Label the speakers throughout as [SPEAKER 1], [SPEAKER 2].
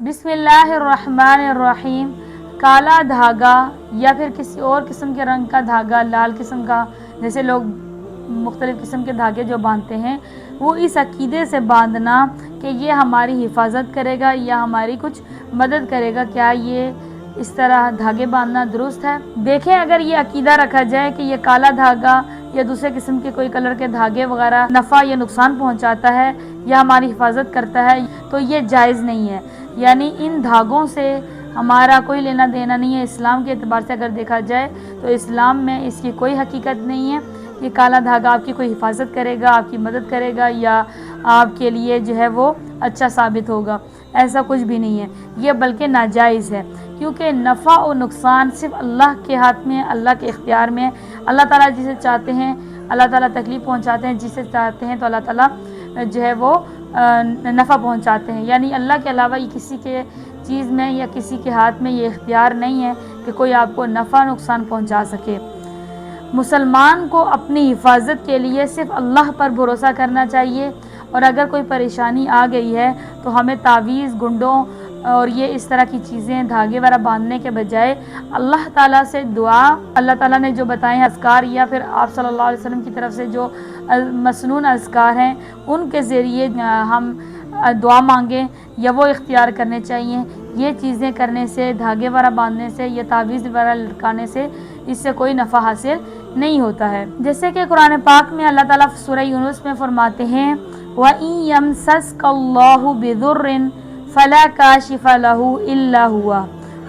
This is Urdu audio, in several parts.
[SPEAKER 1] بسم اللہ الرحمن الرحیم۔ کالا دھاگا یا پھر کسی اور قسم کے رنگ کا دھاگا، لال قسم کا، جیسے لوگ مختلف قسم کے دھاگے جو باندھتے ہیں، وہ اس عقیدے سے باندھنا کہ یہ ہماری حفاظت کرے گا یا ہماری کچھ مدد کرے گا، کیا یہ اس طرح دھاگے باندھنا درست ہے؟ دیکھیں، اگر یہ عقیدہ رکھا جائے کہ یہ کالا دھاگا یا دوسرے قسم کے کوئی کلر کے دھاگے وغیرہ نفع یا نقصان پہنچاتا ہے یا ہماری حفاظت کرتا ہے، تو یہ جائز نہیں ہے۔ یعنی ان دھاگوں سے ہمارا کوئی لینا دینا نہیں ہے۔ اسلام کے اعتبار سے اگر دیکھا جائے تو اسلام میں اس کی کوئی حقیقت نہیں ہے کہ کالا دھاگا آپ کی کوئی حفاظت کرے گا، آپ کی مدد کرے گا یا آپ کے لیے جو ہے وہ اچھا ثابت ہوگا، ایسا کچھ بھی نہیں ہے۔ یہ بلکہ ناجائز ہے، کیونکہ نفع و نقصان صرف اللہ کے ہاتھ میں، اللہ کے اختیار میں۔ اللہ تعالیٰ جسے چاہتے ہیں اللہ تعالیٰ تکلیف پہنچاتے ہیں، جسے چاہتے ہیں تو اللہ تعالیٰ جو ہے وہ نفع پہنچاتے ہیں۔ یعنی اللہ کے علاوہ یہ کسی کے چیز میں یا کسی کے ہاتھ میں یہ اختیار نہیں ہے کہ کوئی آپ کو نفع نقصان پہنچا سکے۔ مسلمان کو اپنی حفاظت کے لیے صرف اللہ پر بھروسہ کرنا چاہیے، اور اگر کوئی پریشانی آ گئی ہے تو ہمیں تعویذ، گنڈوں اور یہ اس طرح کی چیزیں دھاگے وغیرہ باندھنے کے بجائے اللہ تعالیٰ سے دعا، اللہ تعالیٰ نے جو بتائے ہیں اذکار یا پھر آپ صلی اللہ علیہ وسلم کی طرف سے جو مسنون اذکار ہیں، ان کے ذریعے ہم دعا مانگیں یا وہ اختیار کرنے چاہیے۔ یہ چیزیں کرنے سے، دھاگے وغیرہ باندھنے سے یا تعویذ وغیرہ لٹکانے سے اس سے کوئی نفع حاصل نہیں ہوتا ہے۔ جیسے کہ قرآن پاک میں اللہ تعالیٰ سورہ یونس میں فرماتے ہیں وَإِن يَمْسَسْكَ اللَّهُ بِضُرٍّ فَلَا كَاشِفَ لَهُ إِلَّا هُوَ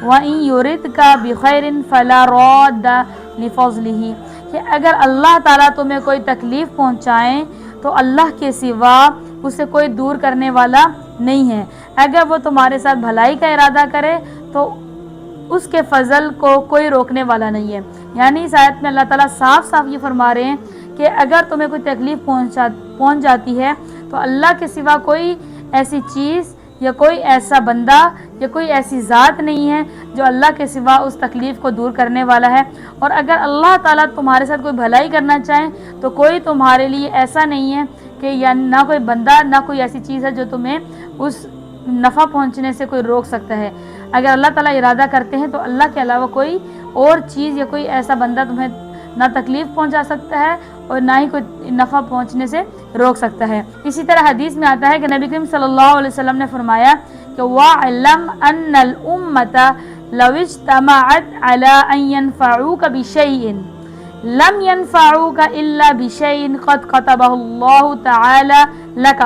[SPEAKER 1] وَإِن يُرِدْكَ بِخَيْرٍ فَلَا رَادَّ لِفَضْلِهِ، کہ اگر اللہ تعالیٰ تمہیں کوئی تکلیف پہنچائیں تو اللہ کے سوا اسے کوئی دور کرنے والا نہیں ہے۔ اگر وہ تمہارے ساتھ بھلائی کا ارادہ کرے تو اس کے فضل کو کوئی روکنے والا نہیں ہے۔ یعنی اس آیت میں اللہ تعالیٰ صاف صاف یہ فرما رہے ہیں کہ اگر تمہیں کوئی تکلیف پہنچ جاتی ہے تو اللہ کے سوا کوئی ایسی چیز یا کوئی ایسا بندہ یا کوئی ایسی ذات نہیں ہے جو اللہ کے سوا اس تکلیف کو دور کرنے والا ہے۔ اور اگر اللہ تعالیٰ تمہارے ساتھ کوئی بھلائی کرنا چاہیں تو کوئی تمہارے لیے ایسا نہیں ہے کہ یعنی نہ کوئی بندہ، نہ کوئی ایسی چیز ہے جو تمہیں اس نفع پہنچنے سے کوئی روک سکتا ہے۔ اگر اللہ تعالیٰ ارادہ کرتے ہیں تو اللہ کے علاوہ کوئی اور چیز یا کوئی ایسا بندہ تمہیں نہ تکلیف پہنچا سکتا ہے اور نہ ہی کوئی نفع پہنچنے سے روک سکتا ہے۔ اسی طرح حدیث میں آتا ہے کہ نبی کریم صلی اللہ علیہ وسلم نے فرمایا کہ وَاعْلَمْ أَنَّ الْأُمَّةَ لَوْ اجْتَمَعَتْ عَلَىٰ أَن يَنْفَعُوكَ بِشَيْءٍ لَمْ يَنْفَعُوكَ إِلَّا بِشَيْءٍ قَدْ كَتَبَهُ اللَّهُ تَعَالَىٰ لَكَ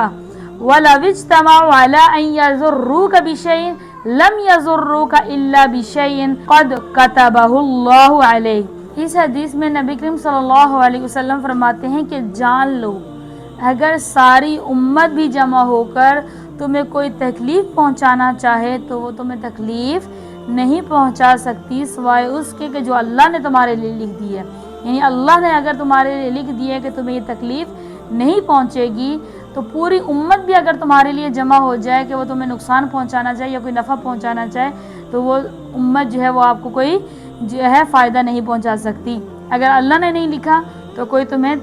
[SPEAKER 1] وَلَوْ اجْتَمَعُوا عَلَىٰ أَن يَضُرُّوكَ بِشَيْءٍ لَمْ يَضُرُّوكَ إِلَّا بِشَيْءٍ قَدْ كَتَبَهُ اللَّهُ عَلَيْكَ۔ اس حدیث میں نبی کریم صلی اللہ علیہ وسلم فرماتے ہیں کہ جان لو، اگر ساری امت بھی جمع ہو کر تمہیں کوئی تکلیف پہنچانا چاہے تو وہ تمہیں تکلیف نہیں پہنچا سکتی سوائے اس کے کہ جو اللہ نے تمہارے لیے لکھ دی ہے۔ یعنی اللہ نے اگر تمہارے لیے لکھ دی ہے کہ تمہیں یہ تکلیف نہیں پہنچے گی تو پوری امت بھی اگر تمہارے لیے جمع ہو جائے کہ وہ تمہیں نقصان پہنچانا چاہے یا کوئی نفع پہنچانا چاہے تو وہ امت جو ہے وہ آپ کو کوئی جو ہے فائدہ نہیں پہنچا سکتی۔ اگر اللہ نے نہیں لکھا تو کوئی تمہیں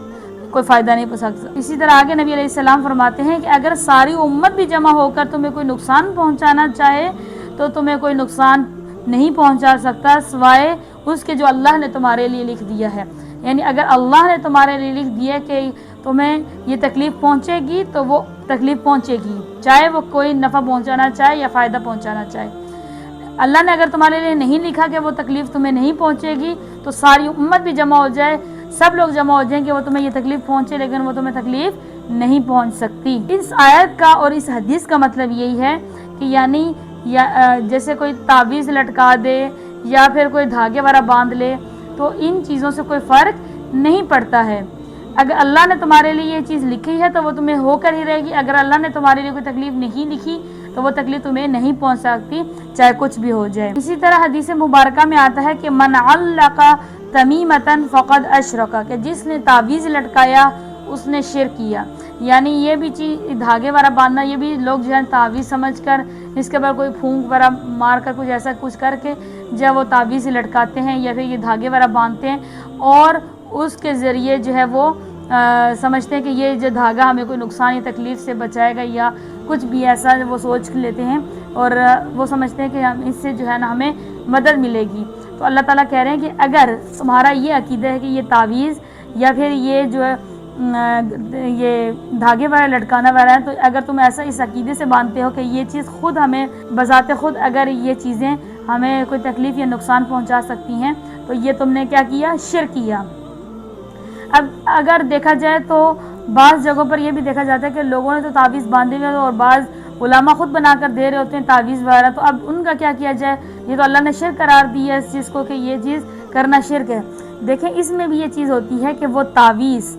[SPEAKER 1] کوئی فائدہ نہیں پہنچا سکتا۔ اسی طرح آگے نبی علیہ السلام فرماتے ہیں کہ اگر ساری امت بھی جمع ہو کر تمہیں کوئی نقصان پہنچانا چاہے تو تمہیں کوئی نقصان نہیں پہنچا سکتا سوائے اس کے جو اللہ نے تمہارے لیے لکھ دیا ہے۔ یعنی اگر اللہ نے تمہارے لیے لکھ دیا کہ تمہیں یہ تکلیف پہنچے گی تو وہ تکلیف پہنچے گی، چاہے وہ کوئی نفع پہنچانا چاہے یا فائدہ پہنچانا چاہے۔ اللہ نے اگر تمہارے لیے نہیں لکھا کہ وہ تکلیف تمہیں نہیں پہنچے گی تو ساری امت بھی جمع ہو جائے، سب لوگ جمع ہو جائیں کہ وہ تمہیں یہ تکلیف پہنچے لیکن وہ تمہیں تکلیف نہیں پہنچ سکتی۔ اس آیت کا اور اس حدیث کا مطلب یہی ہے کہ یعنی جیسے کوئی تعویذ لٹکا دے یا پھر کوئی دھاگے وغیرہ باندھ لے تو ان چیزوں سے کوئی فرق نہیں پڑتا ہے۔ اگر اللہ نے تمہارے لیے یہ چیز لکھی ہے تو وہ تمہیں ہو کر ہی رہے گی، اگر اللہ نے تمہارے لیے کوئی تکلیف نہیں لکھی تو وہ تکلیف تمہیں نہیں پہنچ سکتی چاہے کچھ بھی ہو جائے۔ اسی طرح حدیث مبارکہ میں آتا ہے کہ من علق تمیمۃ فقد اشرک، کہ جس نے تعویذ لٹکایا اس نے شرک کیا۔ یعنی یہ بھی چیز دھاگے وغیرہ باندھنا، یہ بھی لوگ جو ہے تعویذ سمجھ کر اس کے بعد کوئی پھونک وغیرہ مار کر کچھ ایسا کچھ کر کے جب وہ تعویذ لٹکاتے ہیں یا پھر یہ دھاگے وغیرہ باندھتے ہیں اور اس کے ذریعے جو ہے وہ سمجھتے ہیں کہ یہ جو دھاگا ہمیں کوئی نقصان یا تکلیف سے بچائے گا یا کچھ بھی ایسا وہ سوچ لیتے ہیں اور وہ سمجھتے ہیں کہ ہم اس سے جو ہے نا ہمیں مدد ملے گی۔ تو اللہ تعالیٰ کہہ رہے ہیں کہ اگر تمہارا یہ عقیدہ ہے کہ یہ تعویذ یا پھر یہ جو ہے یہ دھاگے والا لٹکانا والا ہے، تو اگر تم ایسا اس عقیدے سے مانتے ہو کہ یہ چیز خود ہمیں بذات خود اگر یہ چیزیں ہمیں کوئی تکلیف یا نقصان پہنچا سکتی ہیں، تو یہ تم نے کیا کیا؟ شرک کیا۔ اب اگر دیکھا جائے تو بعض جگہوں پر یہ بھی دیکھا جاتا ہے کہ لوگوں نے تو تعویذ باندھے ہوئے اور بعض علماء خود بنا کر دے رہے ہوتے ہیں تعویذ وغیرہ، تو اب ان کا کیا کیا جائے؟ یہ تو اللہ نے شرک قرار دی ہے اس چیز کو کہ یہ چیز کرنا شرک ہے۔ دیکھیں اس میں بھی یہ چیز ہوتی ہے کہ وہ تعویذ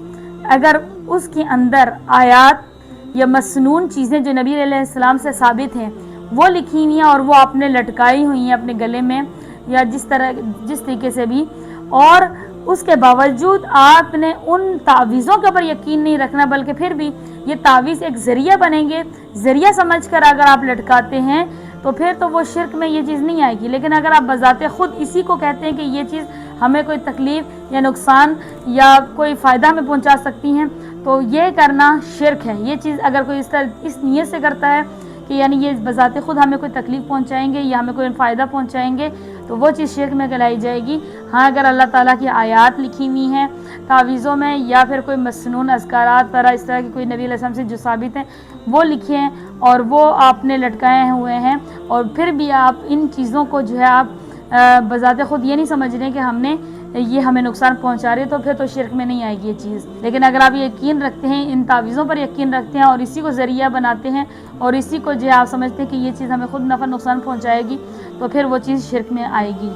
[SPEAKER 1] اگر اس کے اندر آیات یا مسنون چیزیں جو نبی علیہ السلام سے ثابت ہیں وہ لکھی ہوئی ہیں اور وہ آپ نے لٹکائی ہوئی ہیں اپنے گلے میں یا جس طریقے سے بھی، اور اس کے باوجود آپ نے ان تعویذوں کے اوپر یقین نہیں رکھنا، بلکہ پھر بھی یہ تعویذ ایک ذریعہ بنیں گے، ذریعہ سمجھ کر اگر آپ لٹکاتے ہیں تو پھر تو وہ شرک میں یہ چیز نہیں آئے گی۔ لیکن اگر آپ بذات خود اسی کو کہتے ہیں کہ یہ چیز ہمیں کوئی تکلیف یا نقصان یا کوئی فائدہ ہمیں پہنچا سکتی ہیں، تو یہ کرنا شرک ہے۔ یہ چیز اگر کوئی اس نیت سے کرتا ہے کہ یعنی یہ بذات خود ہمیں کوئی تکلیف پہنچائیں گے یا ہمیں کوئی فائدہ پہنچائیں گے، تو وہ چیز شرک میں کہلائی جائے گی۔ ہاں اگر اللہ تعالیٰ کی آیات لکھی ہوئی ہیں تعویذوں میں یا پھر کوئی مسنون اذکارات طرح اس طرح کی کوئی نبی علیہ السلام سے جو ثابت ہیں وہ لکھے ہیں اور وہ آپ نے لٹکائے ہوئے ہیں، اور پھر بھی آپ ان چیزوں کو جو ہے آپ بذات خود یہ نہیں سمجھ رہے کہ یہ ہمیں نقصان پہنچا رہے، تو پھر تو شرک میں نہیں آئے گی یہ چیز۔ لیکن اگر آپ یقین رکھتے ہیں، ان تعویذوں پر یقین رکھتے ہیں اور اسی کو ذریعہ بناتے ہیں اور اسی کو جو ہے آپ سمجھتے ہیں کہ یہ چیز ہمیں خود نفع نقصان پہنچائے گی، تو پھر وہ چیز شرک میں آئے گی۔